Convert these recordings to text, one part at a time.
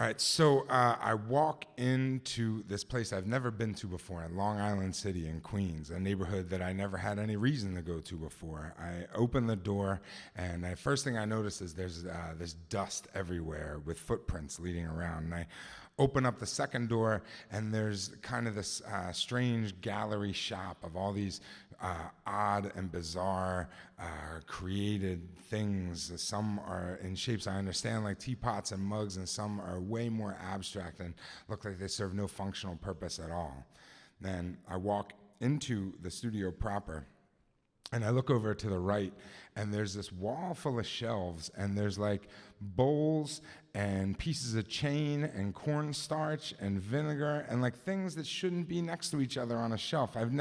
right, so I walk into this place I've never been to before in Long Island City in Queens, a neighborhood that I never had any reason to go to before. I open the door, and the first thing I notice is there's dust everywhere with footprints leading around. And I open up the second door, and there's kind of this strange gallery shop of all these odd and bizarre created things. Some are in shapes I understand, like teapots and mugs, and some are way more abstract and look like they serve no functional purpose at all. Then I walk into the studio proper, and I look over to the right, and there's this wall full of shelves, and there's like bowls and pieces of chain and cornstarch and vinegar and like things that shouldn't be next to each other on a shelf. I don't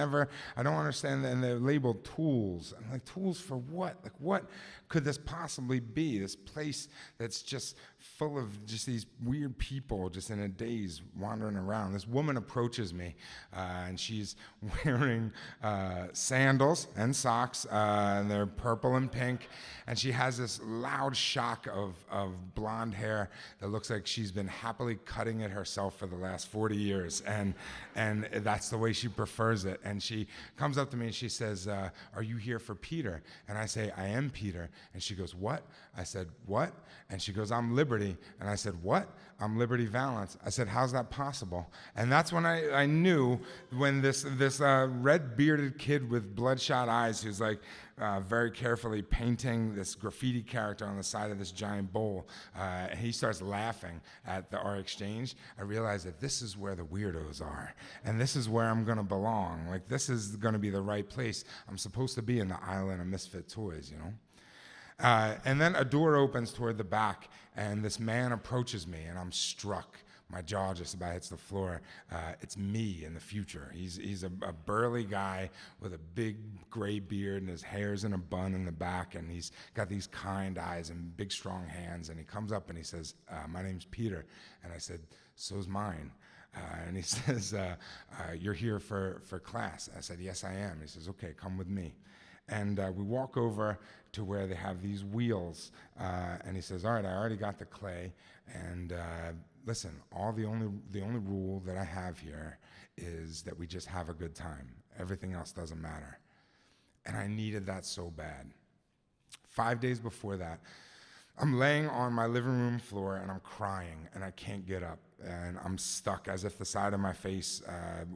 understand that. And they're labeled tools. I'm like, tools for what? Like, what could this possibly be? This place that's just full of just these weird people just in a daze wandering around. This woman approaches me, and she's wearing sandals and socks, and they're purple and pink, and she has this loud shock of blonde hair that looks like she's been happily cutting it herself for the last 40 years, and that's the way she prefers it. And she comes up to me and she says, are you here for Peter? And I say, I am Peter. And she goes, what? I said, what? And she goes, I'm Liberty. And I said, what? I'm Liberty Valance. I said, how's that possible? And that's when I knew, when this red-bearded kid with bloodshot eyes who's like very carefully painting this graffiti character on the side of this giant bowl, and he starts laughing at our exchange, I realized that this is where the weirdos are, and this is where I'm going to belong. Like, this is going to be the right place. I'm supposed to be in the island of misfit toys, you know? And then a door opens toward the back, and this man approaches me, and I'm struck. My jaw just about hits the floor. It's me in the future. He's a burly guy with a big gray beard, and his hair's in a bun in the back, and he's got these kind eyes and big strong hands, and he comes up and he says, my name's Peter. And I said, so's mine. And he says, you're here for class. I said, yes, I am. He says, okay, come with me. And we walk over to where they have these wheels, and he says, all right, I already got the clay, and listen, the only rule that I have here is that we just have a good time. Everything else doesn't matter. And I needed that so bad. 5 days before that, I'm laying on my living room floor, and I'm crying, and I can't get up, and I'm stuck as if the side of my face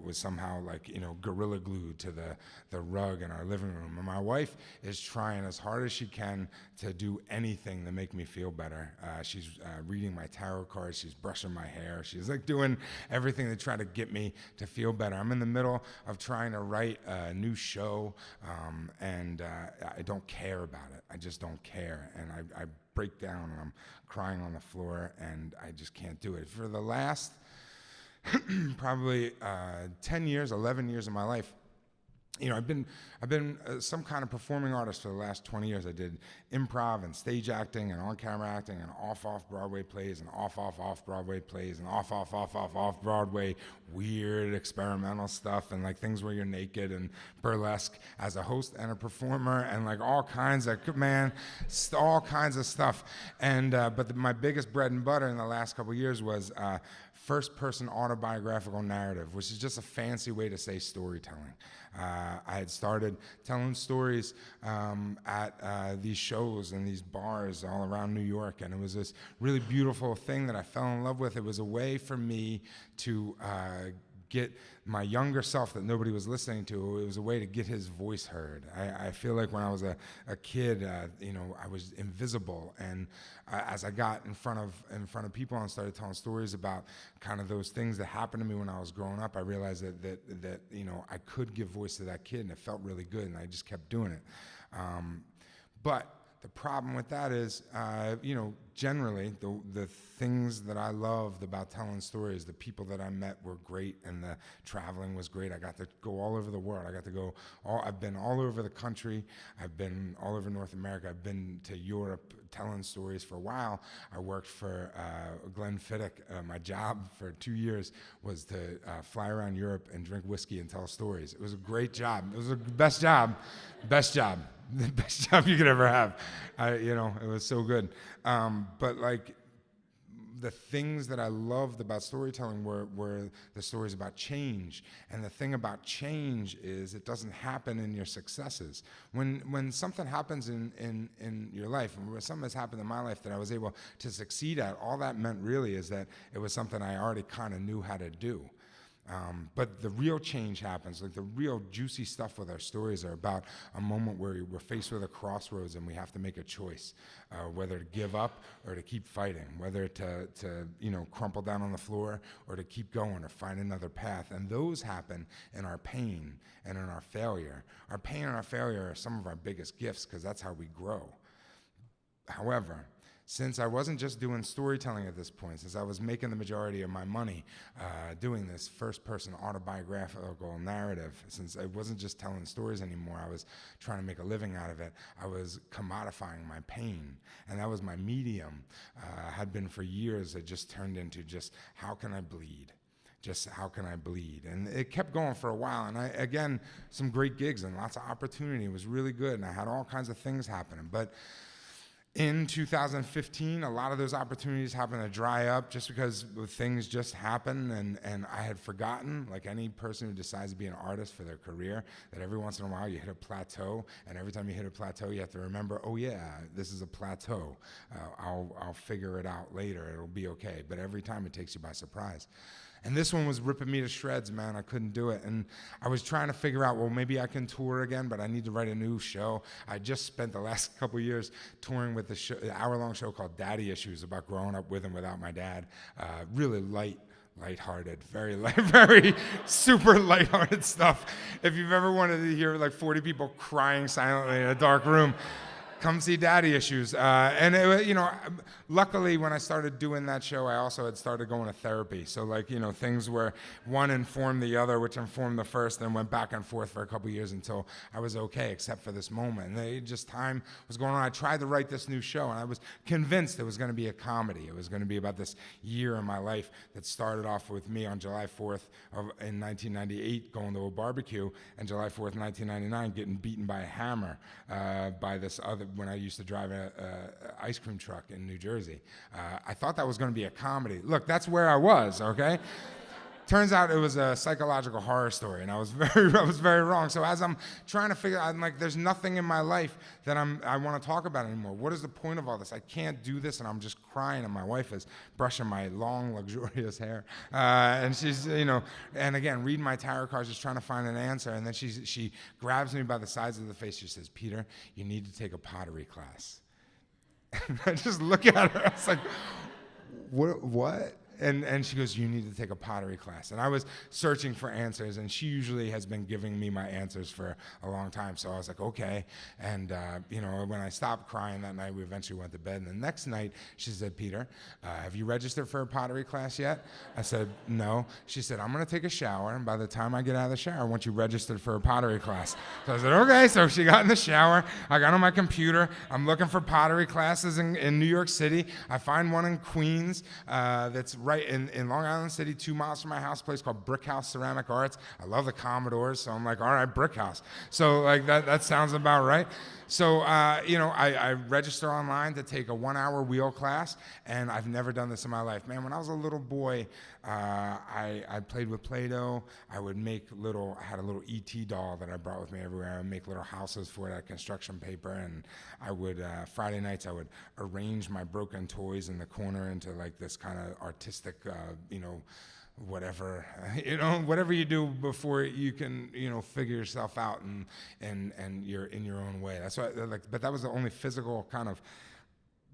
was somehow like, you know, gorilla glued to the rug in our living room. And my wife is trying as hard as she can to do anything to make me feel better. She's reading my tarot cards, she's brushing my hair, she's like doing everything to try to get me to feel better. I'm in the middle of trying to write a new show, and I don't care about it. I just don't care, and I break down, and I'm crying on the floor, and I just can't do it. For the last probably 10 years, 11 years of my life, you know, I've been some kind of performing artist for the last 20 years. I did improv and stage acting and on-camera acting and off Broadway plays and off Broadway plays and off Broadway weird experimental stuff and like things where you're naked and burlesque as a host and a performer and like all kinds of stuff. And but my biggest bread and butter in the last couple of years was first-person autobiographical narrative, which is just a fancy way to say storytelling. I had started telling stories at these shows and these bars all around New York, and it was this really beautiful thing that I fell in love with. It was a way for me to get my younger self that nobody was listening to. It was a way to get his voice heard. I feel like when I was a kid, you know, I was invisible, and as I got in front of people and started telling stories about kind of those things that happened to me when I was growing up, I realized that you know, I could give voice to that kid, and it felt really good, and I just kept doing it. But the problem with that is, you know, generally, the things that I loved about telling stories, the people that I met were great, and the traveling was great. I got to go all over the world. I've been all over the country. I've been all over North America. I've been to Europe telling stories for a while. I worked for Glenn Fiddick. My job for 2 years was to fly around Europe and drink whiskey and tell stories. It was a great job. It was the best job. The best job you could ever have. You know, it was so good. But like the things that I loved about storytelling were the stories about change. And the thing about change is it doesn't happen in your successes. When something happens in your life, and when something has happened in my life that I was able to succeed at, all that meant really is that it was something I already kind of knew how to do. But the real change happens, like the real juicy stuff with our stories are about a moment where we're faced with a crossroads and we have to make a choice, whether to give up or to keep fighting, whether to crumple down on the floor or to keep going or find another path. And those happen in our pain and in our failure. Our pain and our failure are some of our biggest gifts because that's how we grow. However, since I wasn't just doing storytelling at this point, since I was making the majority of my money doing this first-person autobiographical narrative, since I wasn't just telling stories anymore, I was trying to make a living out of it, I was commodifying my pain, and that was my medium. Had been for years. It just turned into just, how can I bleed? Just how can I bleed? And it kept going for a while, and again, some great gigs and lots of opportunity. It was really good, and I had all kinds of things happening, but in 2015, a lot of those opportunities happened to dry up just because things just happen, and I had forgotten, like any person who decides to be an artist for their career, that every once in a while you hit a plateau, and every time you hit a plateau, you have to remember, oh yeah, this is a plateau. I'll figure it out later. It'll be okay. But every time it takes you by surprise. And this one was ripping me to shreds, man. I couldn't do it. And I was trying to figure out, well, maybe I can tour again, but I need to write a new show. I just spent the last couple of years touring with the hour-long show called Daddy Issues, about growing up with and without my dad. Really lighthearted, very light, very super lighthearted stuff. If you've ever wanted to hear like 40 people crying silently in a dark room, come see Daddy Issues. And it, luckily when I started doing that show, I also had started going to therapy. So things where one informed the other, which informed the first, and went back and forth for a couple of years until I was okay, except for this moment. And time was going on. I tried to write this new show, and I was convinced it was going to be a comedy. It was going to be about this year in my life that started off with me on July 4th in 1998 going to a barbecue, and July 4th, 1999 getting beaten by a hammer by this other, when I used to drive an ice cream truck in New Jersey. I thought that was going to be a comedy. Look, that's where I was, okay? Turns out it was a psychological horror story, and I was very wrong. So as I'm trying to figure out, I'm like, there's nothing in my life that I want to talk about anymore. What is the point of all this? I can't do this, and I'm just crying, and my wife is brushing my long, luxurious hair. And she's, and again, reading my tarot cards, just trying to find an answer. And then she grabs me by the sides of the face. She says, Peter, you need to take a pottery class. And I just look at her. I was like, what? And she goes, you need to take a pottery class. And I was searching for answers, and she usually has been giving me my answers for a long time. So I was like, okay. And, when I stopped crying that night, we eventually went to bed. And the next night, she said, Peter, have you registered for a pottery class yet? I said, no. She said, I'm going to take a shower, and by the time I get out of the shower, I want you registered for a pottery class. So I said, okay. So she got in the shower. I got on my computer. I'm looking for pottery classes in New York City. I find one in Queens that's right in Long Island City, 2 miles from my house, a place called Brick House Ceramic Arts. I love the Commodores, so I'm like, all right, Brick House. So that sounds about right. So, I register online to take a 1-hour wheel class, and I've never done this in my life. Man, when I was a little boy, I played with Play-Doh. I had a little E.T. doll that I brought with me everywhere. I would make little houses for it out of construction paper, and I would, Friday nights, I would arrange my broken toys in the corner into like this kind of artistic, whatever you do before you can, figure yourself out and you're in your own way. That's why, but that was the only physical kind of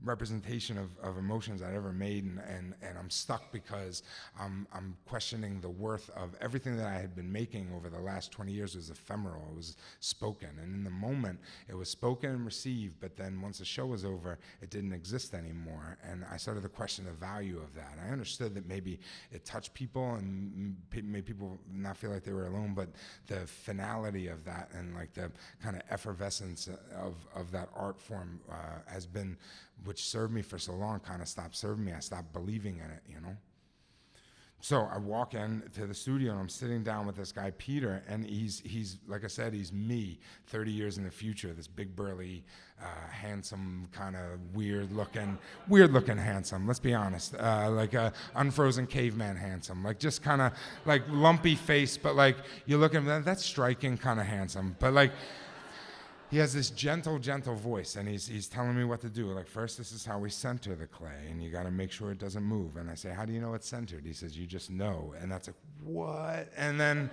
representation of emotions I'd ever made, and I'm stuck because I'm questioning the worth of everything that I had been making over the last 20 years. Was ephemeral. It was spoken, and in the moment it was spoken and received, but then once the show was over, it didn't exist anymore, and I started to question the value of that. I understood that maybe it touched people and made people not feel like they were alone, but the finality of that and like the kind of effervescence of that art form has been, which served me for so long, kind of stopped serving me. I stopped believing in it, So I walk into the studio and I'm sitting down with this guy, Peter, and he's like I said, he's me 30 years in the future, this big burly, handsome, kind of weird looking handsome, let's be honest, like a unfrozen caveman handsome, like just kind of like lumpy face, but like you look at him, that's striking kind of handsome, but like, he has this gentle voice, and he's telling me what to do. Like, first, this is how we center the clay, and you got to make sure it doesn't move. And I say, how do you know it's centered? He says, you just know. And that's like, what? And then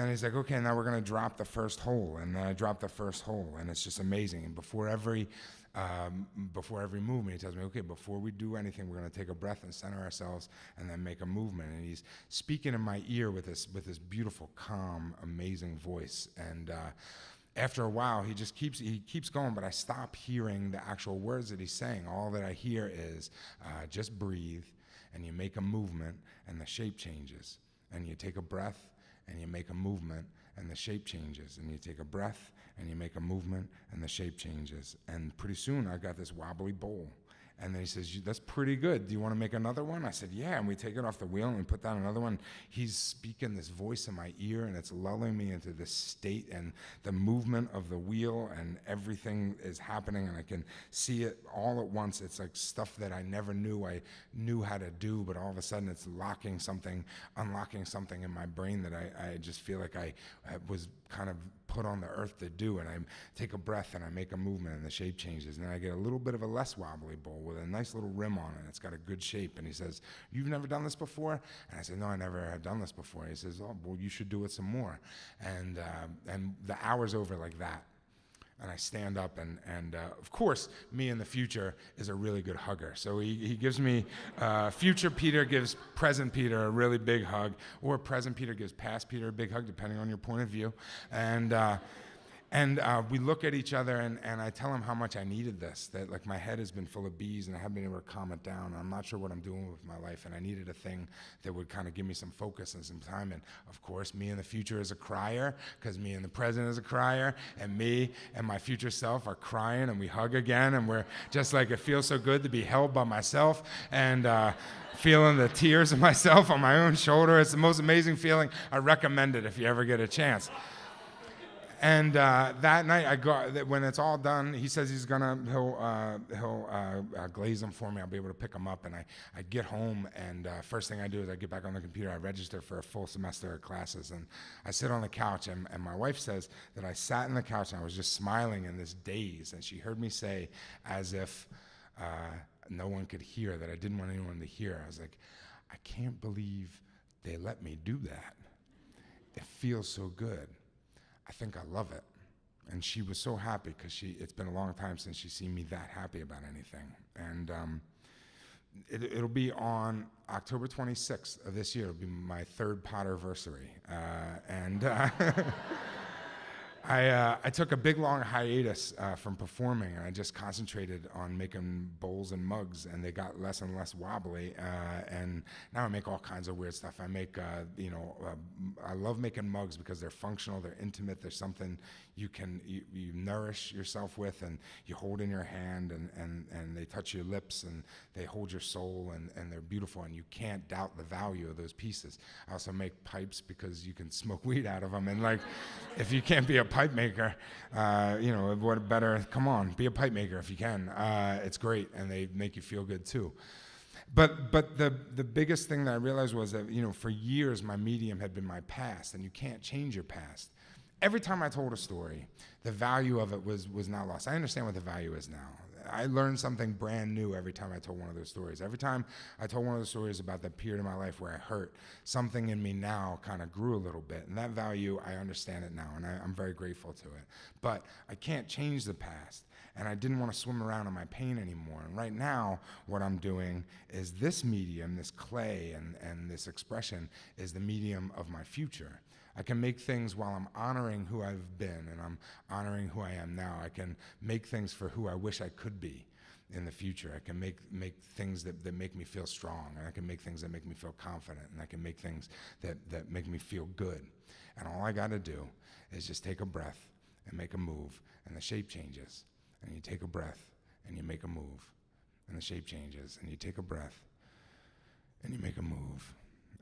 he's like, okay, now we're going to drop the first hole. And then I drop the first hole, and it's just amazing. And before every movement, he tells me, okay, before we do anything, we're going to take a breath and center ourselves and then make a movement. And he's speaking in my ear with this beautiful, calm, amazing voice. And after a while, he keeps going, but I stop hearing the actual words that he's saying. All that I hear is just breathe, and you make a movement, and the shape changes. And you take a breath, and you make a movement, and the shape changes. And you take a breath, and you make a movement, and the shape changes. And pretty soon, I got this wobbly bowl. And then he says, that's pretty good. Do you want to make another one? I said, yeah. And we take it off the wheel and we put down another one. He's speaking this voice in my ear, and it's lulling me into this state, and the movement of the wheel and everything is happening, and I can see it all at once. It's like stuff that I never knew I knew how to do, but all of a sudden it's unlocking something in my brain that I just feel like I was kind of put on the earth to do. And I take a breath and I make a movement, and the shape changes. And then I get a little bit of a less wobbly bowl with a nice little rim on it. It's got a good shape. And he says, you've never done this before? And I said, no, I never had done this before. He says, oh, well, you should do it some more. And the hour's over like that. And I stand up, and of course, me in the future is a really good hugger. So he gives me, future Peter gives present Peter a really big hug, or present Peter gives past Peter a big hug, depending on your point of view. And we look at each other, and I tell him how much I needed this, that like my head has been full of bees, and I haven't been able to calm it down, and I'm not sure what I'm doing with my life, and I needed a thing that would kind of give me some focus and some time. And of course, me in the future is a crier, because me in the present is a crier, and me and my future self are crying, and we hug again, and we're just like, it feels so good to be held by myself, and feeling the tears of myself on my own shoulder. It's the most amazing feeling. I recommend it if you ever get a chance. And that night, when it's all done, he says he'll glaze them for me. I'll be able to pick them up. And I get home, and first thing I do is I get back on the computer. I register for a full semester of classes, and I sit on the couch. And my wife says that I sat on the couch and I was just smiling in this daze. And she heard me say, as if no one could hear, that I didn't want anyone to hear. I was like, I can't believe they let me do that. It feels so good. I think I love it. And she was so happy, because it's been a long time since she's seen me that happy about anything. And it'll be on October 26th of this year. It'll be my third Potterversary. I took a big, long hiatus from performing, and I just concentrated on making bowls and mugs, and they got less and less wobbly. And now I make all kinds of weird stuff. I make, I love making mugs because they're functional, they're intimate, there's something you nourish yourself with, and you hold in your hand, and they touch your lips, and they hold your soul, and they're beautiful, and you can't doubt the value of those pieces. I also make pipes because you can smoke weed out of them, and like, if you can't be a pipe maker, what better, come on, be a pipe maker if you can. It's great, and they make you feel good too. But the biggest thing that I realized was that, for years my medium had been my past, and you can't change your past. Every time I told a story, the value of it was not lost. I understand what the value is now. I learned something brand new every time I told one of those stories. Every time I told one of those stories about the period of my life where I hurt, something in me now kind of grew a little bit. And that value, I understand it now, and I'm very grateful to it. But I can't change the past, and I didn't want to swim around in my pain anymore. And right now, what I'm doing is this medium, this clay and this expression, is the medium of my future. I can make things while I'm honoring who I've been, and I'm honoring who I am now. I can make things for who I wish I could be in the future. I can make things that make me feel strong, and I can make things that make me feel confident, and I can make things that make me feel good. And all I got to do is just take a breath and make a move, and the shape changes. And you take a breath and you make a move, and the shape changes. And you take a breath and you make a move,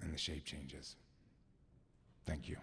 and the shape changes. Thank you.